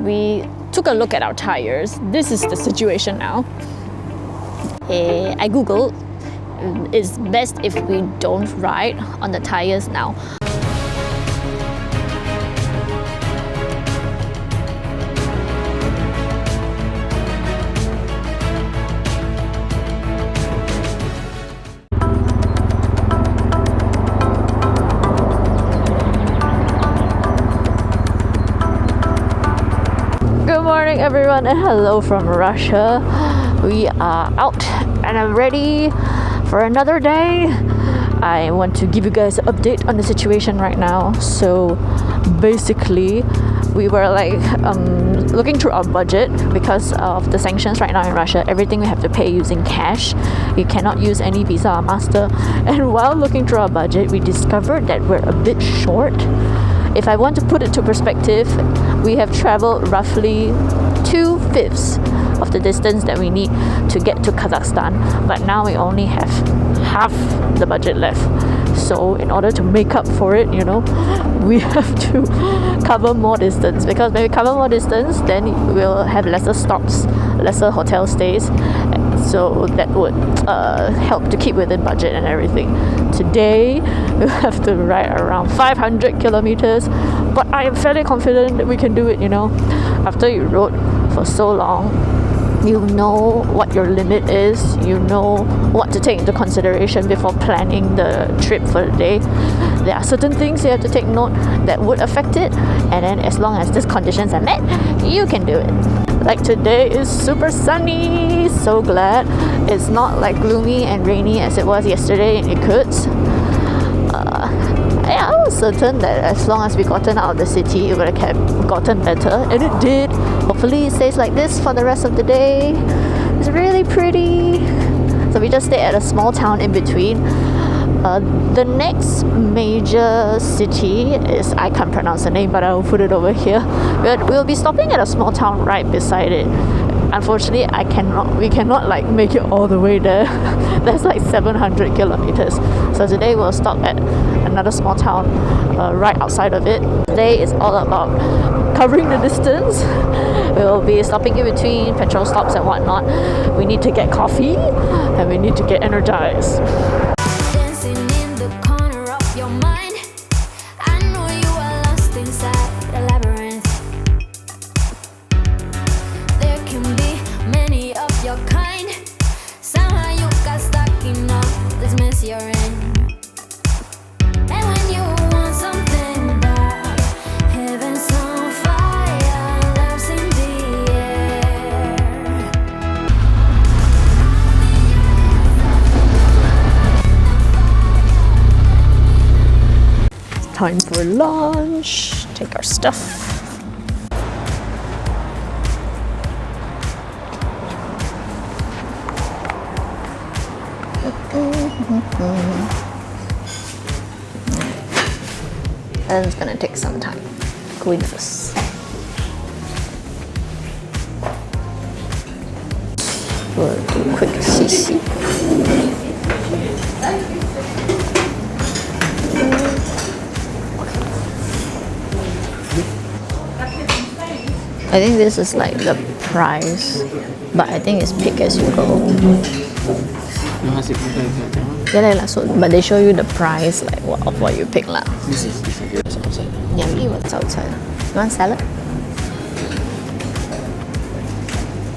we took a look at our tires. This is the situation now. I googled, it's best if we don't ride on the tires now. Good morning everyone and hello from Russia. We are out and I'm ready for another day. I want to give you guys an update on the situation right now. So basically we were like looking through our budget because of the sanctions right now in Russia. Everything we have to pay using cash. You cannot use any Visa or Master. And while looking through our budget, we discovered that we're a bit short. If I want to put it to perspective, we have traveled roughly 2/5 of the distance that we need to get to Kazakhstan, but now we only have half the budget left. So in order to make up for it, you know, we have to cover more distance, because when we cover more distance, then we'll have lesser stops, lesser hotel stays. So that would help to keep within budget and everything. Today, we'll have to ride around 500 kilometers, but I am fairly confident that we can do it, you know. After you rode for so long, you know what your limit is, you know what to take into consideration before planning the trip for the day. There are certain things you have to take note that would affect it, and then as long as these conditions are met, you can do it. Like today is super sunny, so glad it's not like gloomy and rainy as it was yesterday in Irkutsk. I was certain that as long as we gotten out of the city, it would have gotten better, and it did. Hopefully it stays like this for the rest of the day. It's really pretty. So we just stayed at a small town in between. The next major city is, I can't pronounce the name, but I will put it over here. We'll be stopping at a small town right beside it. Unfortunately, we cannot like make it all the way there. That's like 700 kilometers. So today we'll stop at another small town right outside of it. Today is all about covering the distance. We'll be stopping in between petrol stops and whatnot. We need to get coffee and we need to get energized. Time for lunch. Take our stuff. And it's gonna take some time. Go in first. We'll do a quick CC. I think this is like the price, but I think it's pick as you go. Yeah, so, but they show you the price like of what you pick lah. This is outside. Yeah, we eat what's outside. You want salad?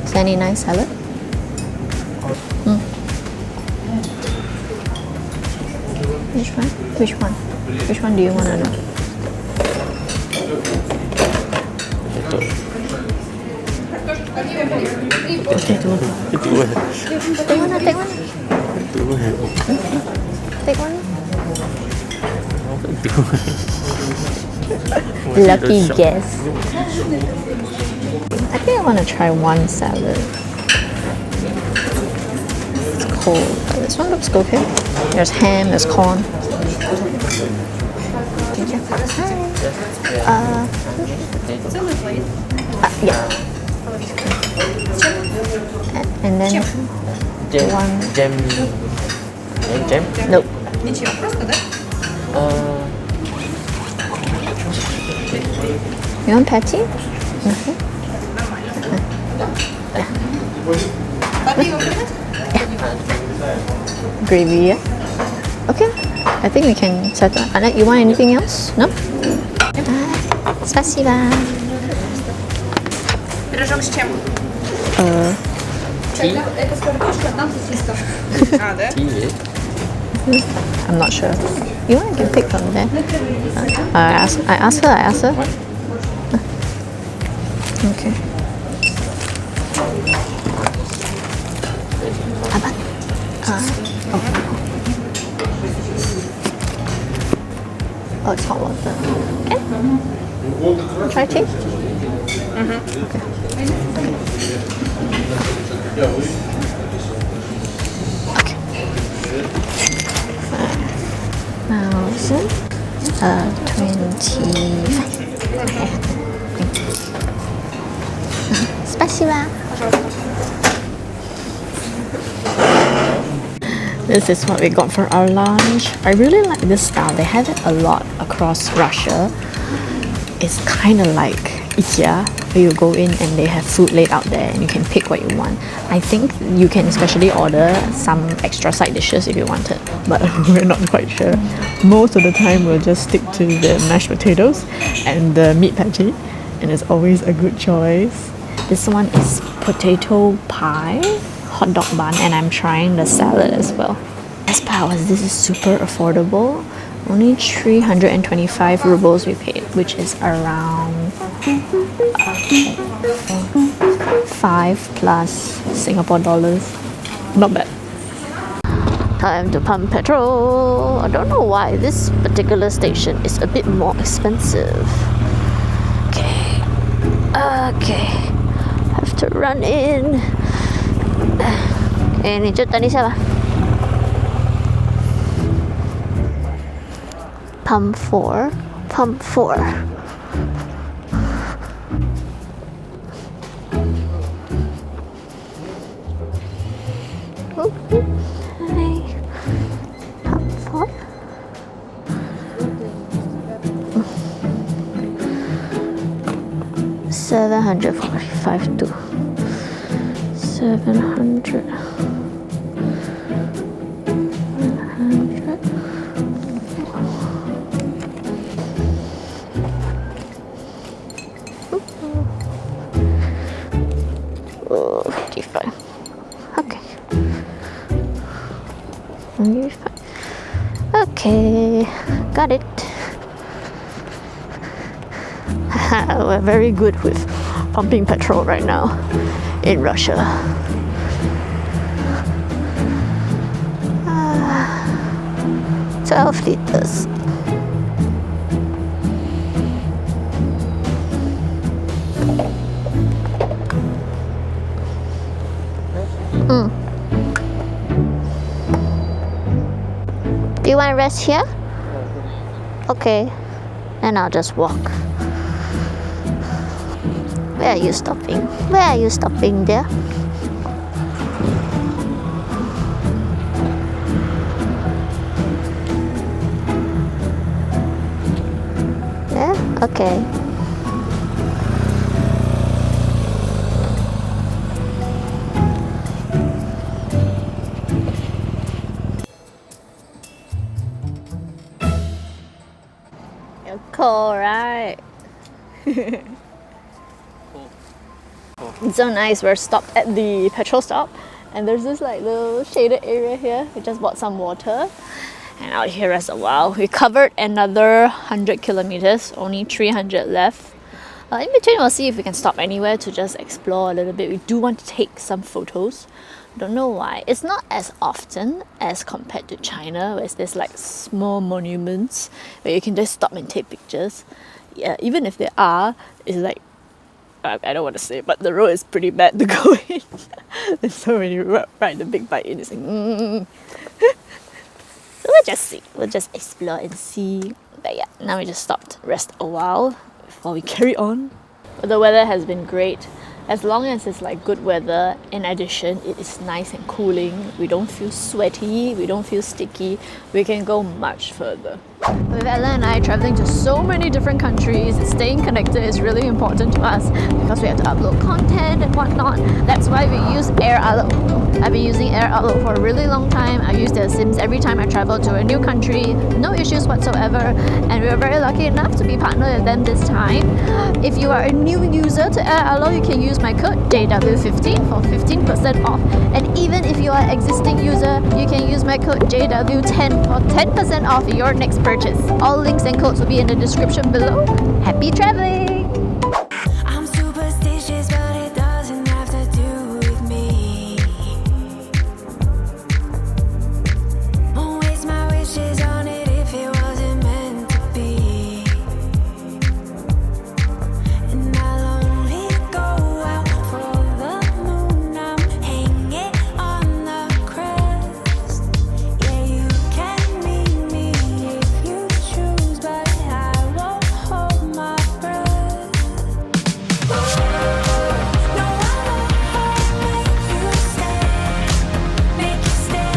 Is there any nice salad? Which one? Which one? Which one do you want to know? Take one. Take one. Lucky guess. I think I want to try one salad. It's cold. This one looks good here. There's ham, there's corn. Yeah. And then one. Jam. Jam? Nope. Ничего, просто, да? You want patty? Okay. Gravy, yeah? Okay, I think we can settle. Anak, you want anything else? No? Спасибо. Пирожок с чем? Это с картошкой, там сосиска. Да? I'm not sure. You want to pick from there? I asked her. Okay. Oh, it's hot water. Okay. Try tea? Okay. Okay. 25. Спасибо. This is what we got for our lunch. I really like this style. They have it a lot across Russia. It's kind of like IKEA, where you go in and they have food laid out there and you can pick what you want. I think you can especially order some extra side dishes if you wanted, but we're not quite sure. Most of the time we'll just stick to the mashed potatoes and the meat patty, and it's always a good choice. This one is potato pie, hot dog bun, and I'm trying the salad as well. Best part was this is super affordable. Only 325 rubles we paid, which is around 5 plus Singapore dollars. Not bad. Time to pump petrol. I don't know why this particular station is a bit more expensive. Okay. Have to run in. Okay, 你就等一下吧。Pump 4. $745 to 700. Oh, 55. Okay. 55. Okay, got it. We're very good with pumping petrol right now in Russia. 12 liters. Do you want to rest here? Okay, then I'll just walk. Where are you stopping? There? Yeah? Okay. You're cold, right? It's so nice. We're stopped at the petrol stop, and there's this like little shaded area here. We just bought some water, and out here as a while. We covered another 100 kilometers, only 300 left. In between, we'll see if we can stop anywhere to just explore a little bit. We do want to take some photos. Don't know why. It's not as often as compared to China, where there's like small monuments where you can just stop and take pictures. Yeah, even if there are, it's like, I don't want to say, but the road is pretty bad to go in. And so when you ride the big bike in, it's like, So we'll just see. We'll just explore and see. But yeah, now we just stopped, rest a while before we carry on. But the weather has been great. As long as it's like good weather, in addition, it is nice and cooling. We don't feel sweaty, we don't feel sticky. We can go much further. With Ella and I traveling to so many different countries, staying connected is really important to us because we have to upload content and whatnot. That's why we use AirAllo. I've been using AirAllo for a really long time. I use their SIMs every time I travel to a new country. No issues whatsoever, and we were very lucky enough to be partnered with them this time. If you are a new user to AirAllo, you can use my code JW15 for 15% off. And even if you are an existing user, you can use my code JW10 for 10% off your next purchase. All links and codes will be in the description below. Happy traveling! I'm superstitious, but it doesn't have to do with me. Won't waste my wishes on it if it wasn't meant to be. And I'll only go out for the moon. I'm hanging on the crest. Yeah, you can meet me if you choose, but I won't hold my breath. No, I won't make you stay, make you stay.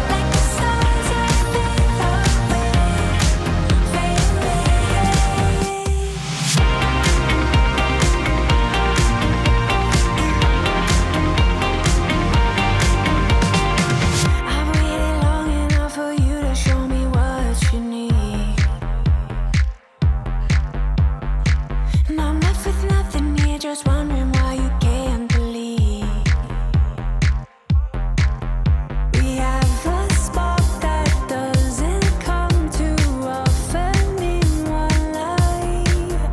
Like the stars that fade away. I've waited long enough for you to show me what you need. And I'm left with nothing here, just wondering why you can't believe. We have a spark that doesn't come too often in one life.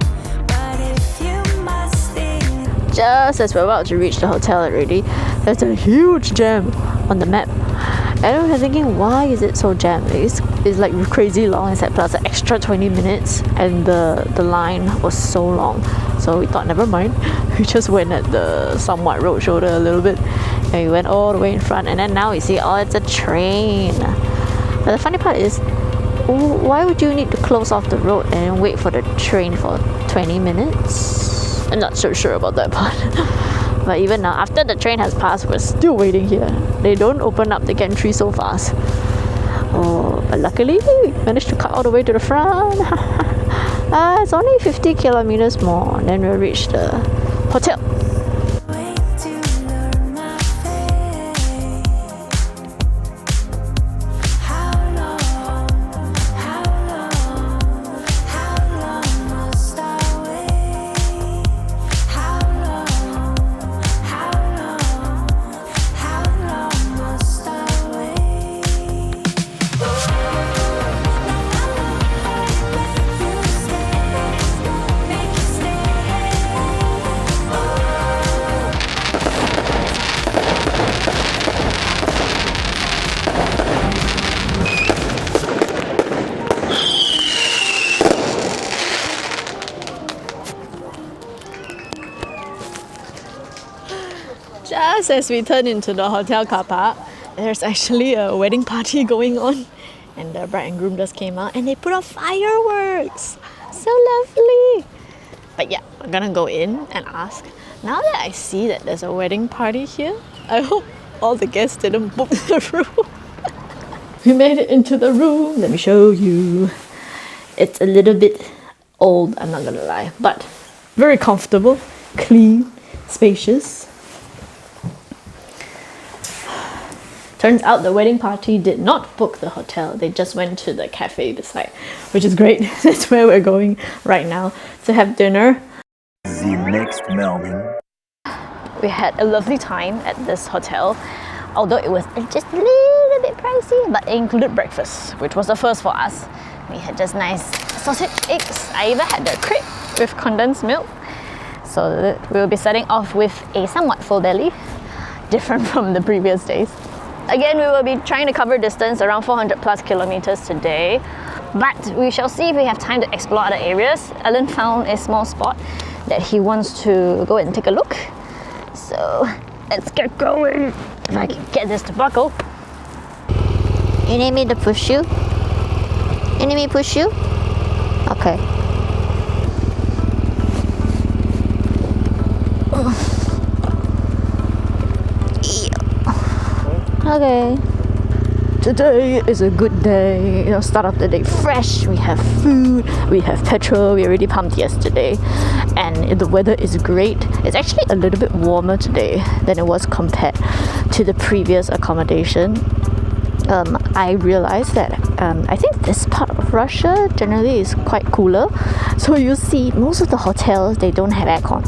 But if you must think Just as we're about to reach the hotel already, there's a huge jam on the map. And I was thinking, why is it so jammed? It's like crazy long. It's like plus an extra 20 minutes, and the line was so long. So we thought, never mind. We just went at the somewhat road shoulder a little bit, and we went all the way in front. And then now we see, oh, it's a train. But the funny part is, why would you need to close off the road and wait for the train for 20 minutes? I'm not so sure about that part. But even now, after the train has passed, we're still waiting here. They don't open up the gantry so fast. Oh, but luckily we managed to cut all the way to the front. It's only 50 kilometers more, and then we'll reach the hotel. wait to learn my fate. How long must I wait? How long must I wait? You stay, make you stay. Just as we turn into the hotel car park, there's actually a wedding party going on, and the bride and groom just came out and they put off fireworks. So lovely. But yeah, we're gonna go in and ask. Now that I see that there's a wedding party here, I hope all the guests didn't book the room. We made it into the room. Let me show you. It's a little bit old, I'm not gonna lie, but very comfortable, clean, spacious. Turns out the wedding party did not book the hotel. They just went to the cafe beside, which is great. That's where we're going right now to have dinner. The next morning. We had a lovely time at this hotel, although it was just a little bit pricey, but it included breakfast, which was the first for us. We had just nice sausage, eggs. I even had the crepe with condensed milk. So we'll be starting off with a somewhat full belly, different from the previous days. Again, we will be trying to cover distance around 400 plus kilometers today, but we shall see if we have time to explore other areas. Alan found a small spot that he wants to go and take a look. So let's get going. If I can get this to buckle. You need me to push you? You need me to push you? Okay. Okay. today is a good day. You know, start off the day fresh. We have food, we have petrol. We already pumped yesterday, and the weather is great. It's actually a little bit warmer today than it was compared to the previous accommodation. I realized that I think this part of Russia generally is quite cooler. So you see most of the hotels, they don't have aircon.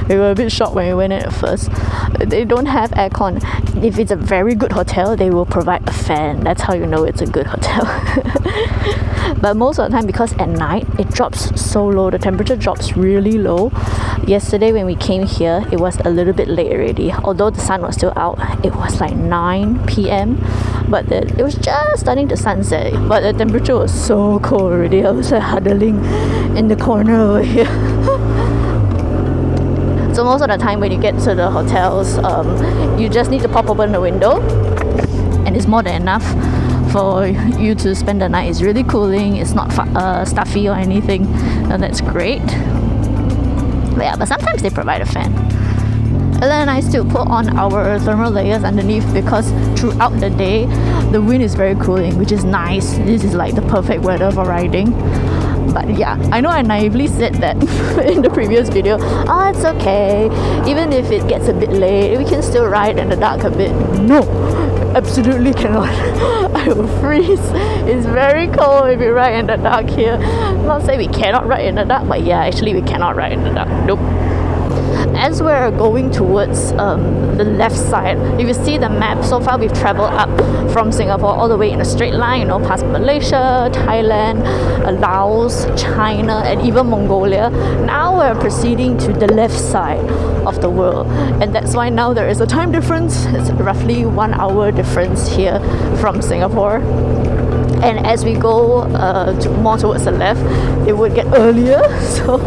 We were a bit shocked when we went in at first. They don't have aircon. If it's a very good hotel, they will provide a fan. That's how you know it's a good hotel. But most of the time, because at night it drops so low, the temperature drops really low. Yesterday when we came here, it was a little bit late already. Although the sun was still out, it was like 9 p.m. But it was just starting to sunset. But the temperature was so cold already. I was like huddling in the corner over here. So most of the time when you get to the hotels, you just need to pop open the window, and it's more than enough for you to spend the night. It's really cooling. It's not stuffy or anything, and that's great. But yeah, but sometimes they provide a fan. Ellen and I still put on our thermal layers underneath because throughout the day the wind is very cooling, which is nice. This is like the perfect weather for riding. But yeah, I know I naively said that in the previous video. Oh, it's okay. Even if it gets a bit late, we can still ride in the dark a bit. No, absolutely cannot. I will freeze. It's very cold if you ride in the dark here. Not say we cannot ride in the dark, but yeah, actually we cannot ride in the dark. Nope. As we're going towards the left side, if you see the map, so far we've traveled up from Singapore all the way in a straight line, you know, past Malaysia, Thailand, Laos, China, and even Mongolia. Now we're proceeding to the left side of the world, and that's why now there is a time difference. It's roughly 1 hour difference here from Singapore. And as we go more towards the left, it would get earlier. So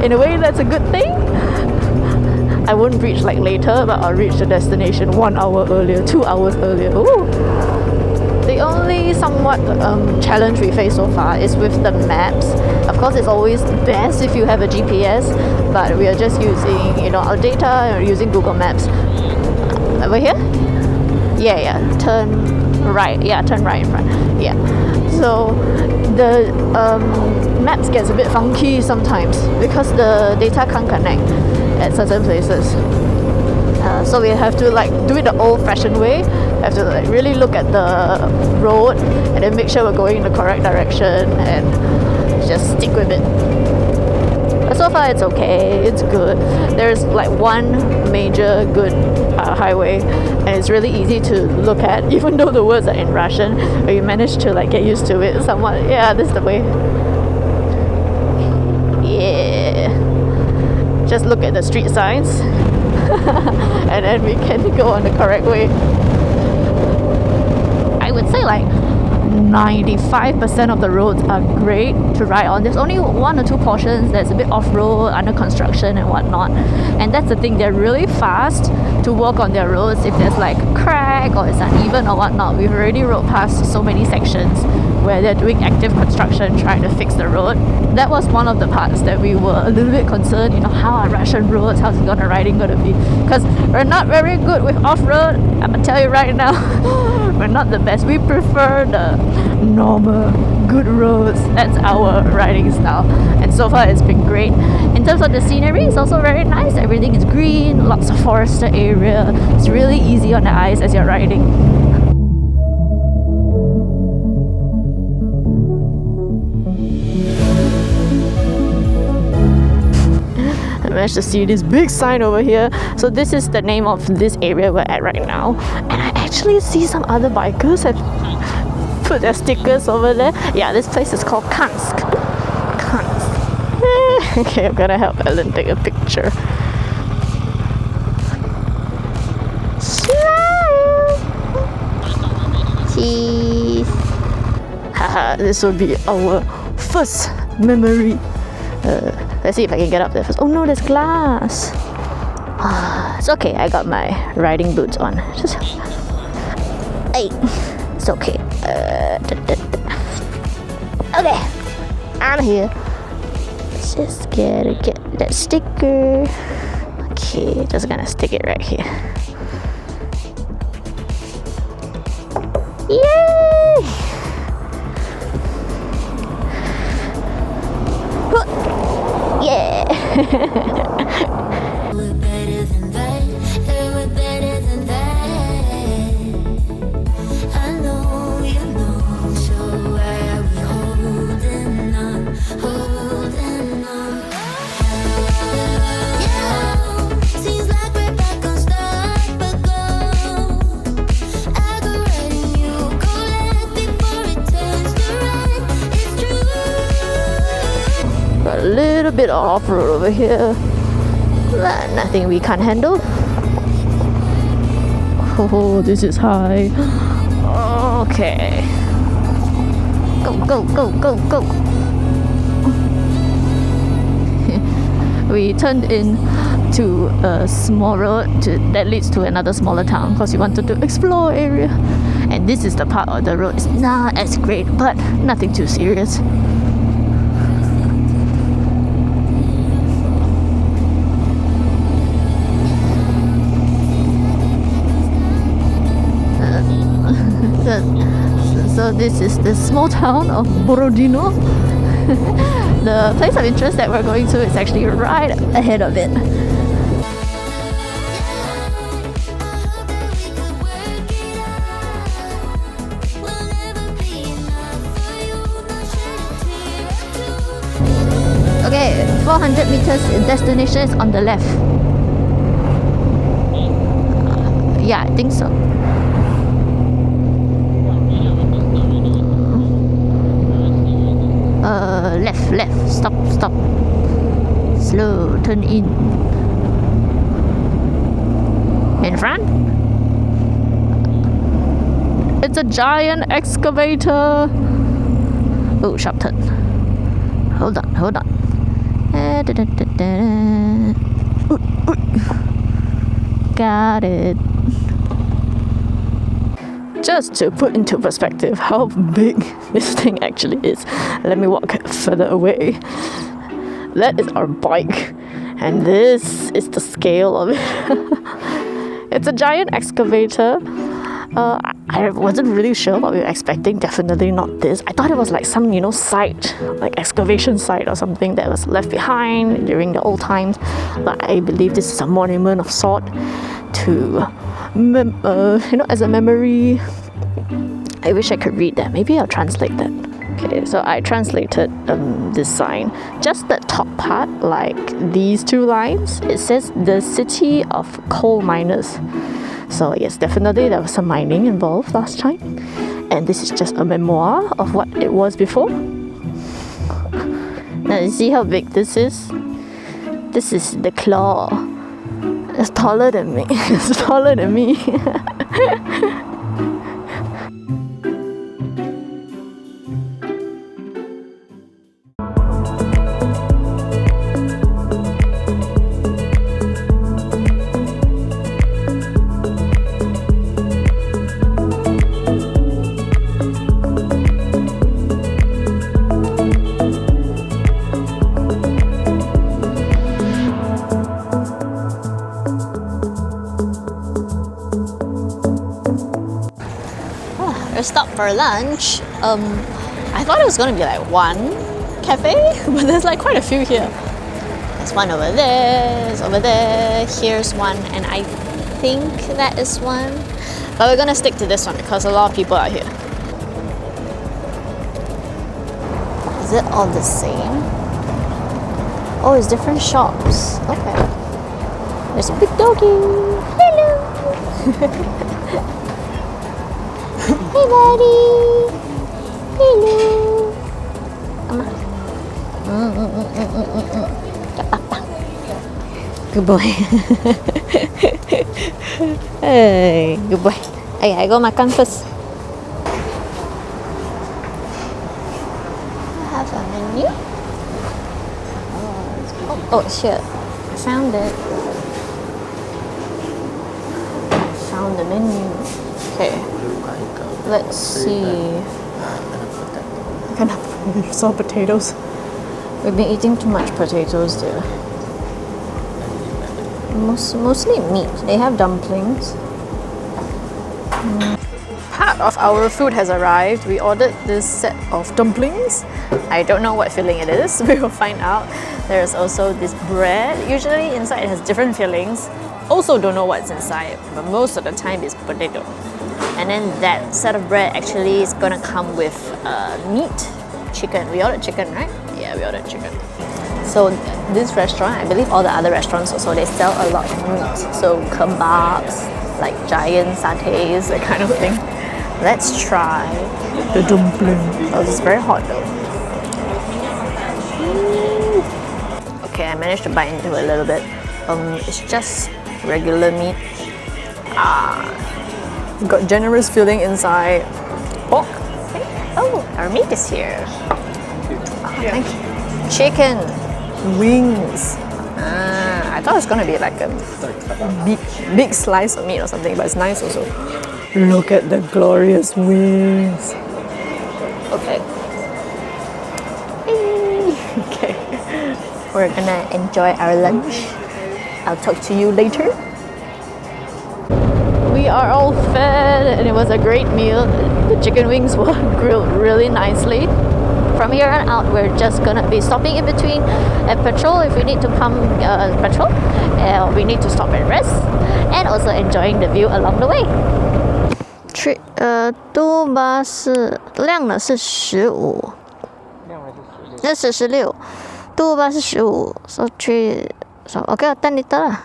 in a way, that's a good thing. I won't reach like later, but I'll reach the destination 1 hour earlier, 2 hours earlier. Ooh. The only somewhat challenge we face so far is with the maps. Of course, it's always best if you have a GPS, but we are just using, you know, our data and using Google Maps. Over here? Yeah, turn right. Yeah, turn right in front. Yeah. So the maps gets a bit funky sometimes because the data can't connect at certain places. So we have to like do it the old-fashioned way. Have to like really look at the road and then make sure we're going in the correct direction and just stick with it. But so far it's okay, it's good. There's like one major good highway, and it's really easy to look at, even though the words are in Russian, but you manage to like get used to it somewhat. Yeah, this is the way. Yeah. Just look at the street signs and then we can go on the correct way. I would say like 95% of the roads are great to ride on. There's only 1 or 2 portions that's a bit off-road, under construction and whatnot. And that's the thing, they're really fast to walk on their roads if there's like a crack or it's uneven or whatnot. We've already rode past so many sections where they're doing active construction trying to fix the road. That was one of the parts that we were a little bit concerned, you know, how are Russian roads, how's riding gonna be? Because we're not very good with off-road. I'm gonna tell you right now, we're not the best. We prefer the normal, good roads. That's our riding style. And so far it's been great. In terms of the scenery, it's also very nice. Everything is green, lots of forested area. It's really easy on the eyes as you're riding. I managed to see this big sign over here. So this is the name of this area we're at right now. And I actually see some other bikers have put their stickers over there. Yeah, this place is called Kansk. Okay, I'm gonna help Ellen take a picture. Smile! Cheese! Haha, this will be our first memory. Let's see if I can get up there first. Oh no, there's glass. It's okay, I got my riding boots on. Just hey, it's okay. Okay, I'm here. Just gotta get that sticker. Okay, just gonna stick it right here. Yay! Yeah! We're better than that. Yeah, we're better than that. I know you know. So why are we holding on? Holding on. Yeah, seems like we're back on start, but go. I go right and you go left before it turns to right. It's true. Got a little bit of off-road over here. But nothing we can't handle. Oh, this is high. Okay. Go, go, go, go, go. We turned in to a small road that leads to another smaller town because we wanted to explore area. And this is the part of the road. It's not as great, but nothing too serious. So this is the small town of Borodino. The place of interest that we're going to is actually right ahead of it. Okay, 400 meters, destination is on the left. Yeah, I think so. Left, stop. Slow, turn in. In front? It's a giant excavator. Oh, sharp turn. Hold on. Got it. Just to put into perspective how big this thing actually is, let me walk further away. That is our bike, and this is the scale of it. It's a giant excavator. I wasn't really sure what we were expecting. Definitely not this. I thought it was like some, site, like excavation site or something that was left behind during the old times. But I believe this is a monument of sort to, as a memory. I wish I could read that. Maybe I'll translate that. Okay, so I translated this sign. Just the top part, like these two lines, it says the city of coal miners. So yes, definitely there was some mining involved last time. And this is just a memoir of what it was before. Now you see how big this is? This is the claw. It's taller than me. It's taller than me. Stop for lunch. I thought it was gonna be like one cafe, but there's like quite a few here. There's one over there, over there, here's one, and I think that is one. But we're gonna stick to this one because a lot of people are here. Is it all the same? Oh, it's different shops. Okay. There's a big doggy. Hello. Hey, buddy. Hello. Come on. Good boy. Hey, good boy. Hey, I go makan first. I have a menu. Oh, it's here. I found it. I found the menu. Okay. Let's see. I saw potatoes. We've been eating too much potatoes there. Mostly meat. They have dumplings. part of our food has arrived. We ordered this set of dumplings. I don't know what filling it is. We will find out. There's also this bread. Usually inside it has different fillings. Also don't know what's inside, but most of the time it's potato. And then that set of bread actually is gonna come with meat, chicken. We ordered chicken, right? Yeah, we ordered chicken. So this restaurant, I believe all the other restaurants also, they sell a lot of meat. So kebabs, like giant satays, that kind of thing. Let's try the dumpling. Oh, it's very hot though. Okay, I managed to bite into it a little bit. It's just regular meat. Got generous filling inside. Pork. Oh, our meat is here. Thank you. Chicken wings. I thought it was gonna be like a big slice of meat or something, but it's nice also. Look at the glorious wings. Okay. Okay. We're gonna enjoy our lunch. I'll talk to you later. We are all fed and it was a great meal. The chicken wings were grilled really nicely. From here on out, we're just gonna be stopping in between at petrol if we need to pump petrol. We need to stop and rest, and also enjoying the view along the way. 都巴是亮的是15，那是16，都巴是15，所以OK 10 liter 啦。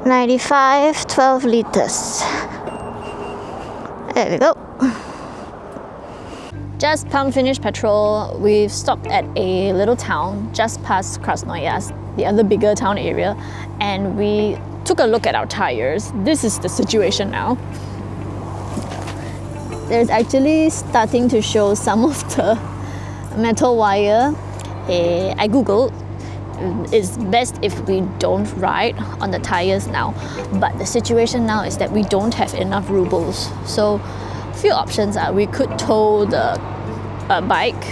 95, 12 liters. There we go. Just pumped finished petrol. We've stopped at a little town just past Krasnoyarsk, the other bigger town area, and we took a look at our tires. This is the situation now. There's actually starting to show some of the metal wire. I googled. It's best if we don't ride on the tires now, but the situation now is that we don't have enough rubles. So few options are we could tow the bike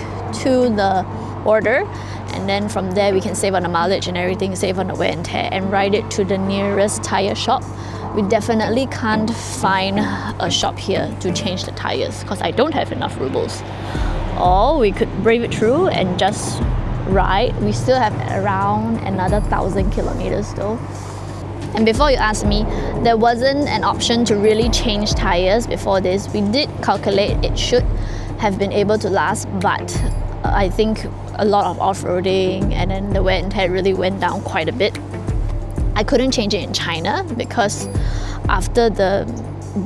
to the border, and then from there we can save on the mileage and everything, save on the wear and tear, and ride it to the nearest tire shop. We definitely can't find a shop here to change the tires because I don't have enough rubles. Or we could brave it through and just ride. We still have around another 1,000 kilometers though. And before you ask me, there wasn't an option to really change tires before this. We did calculate it should have been able to last, but I think a lot of off-roading and then the wear and tear really went down quite a bit. I couldn't change it in China because after the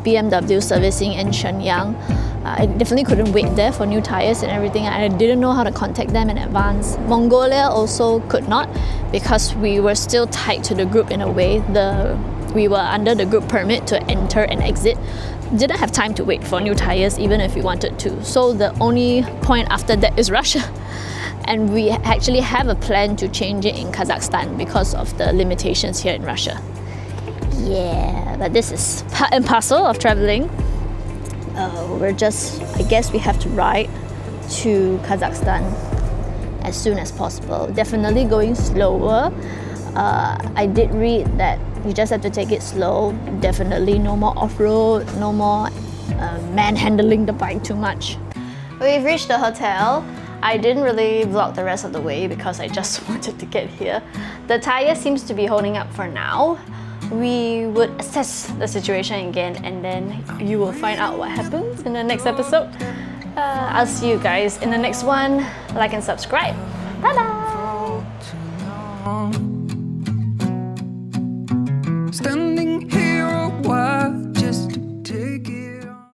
BMW servicing in Shenyang, I definitely couldn't wait there for new tires and everything. I didn't know how to contact them in advance. Mongolia also could not because we were still tied to the group in a way. We were under the group permit to enter and exit. Didn't have time to wait for new tires even if we wanted to. So the only point after that is Russia. And we actually have a plan to change it in Kazakhstan because of the limitations here in Russia. Yeah, but this is part and parcel of traveling. I guess we have to ride to Kazakhstan as soon as possible. Definitely going slower. I did read that you just have to take it slow. Definitely no more off-road, no more manhandling the bike too much. We've reached the hotel. I didn't really vlog the rest of the way because I just wanted to get here. The tire seems to be holding up for now. We would assess the situation again and then you will find out what happens in the next episode. I'll see you guys in the next one. Like and subscribe. Bye-bye!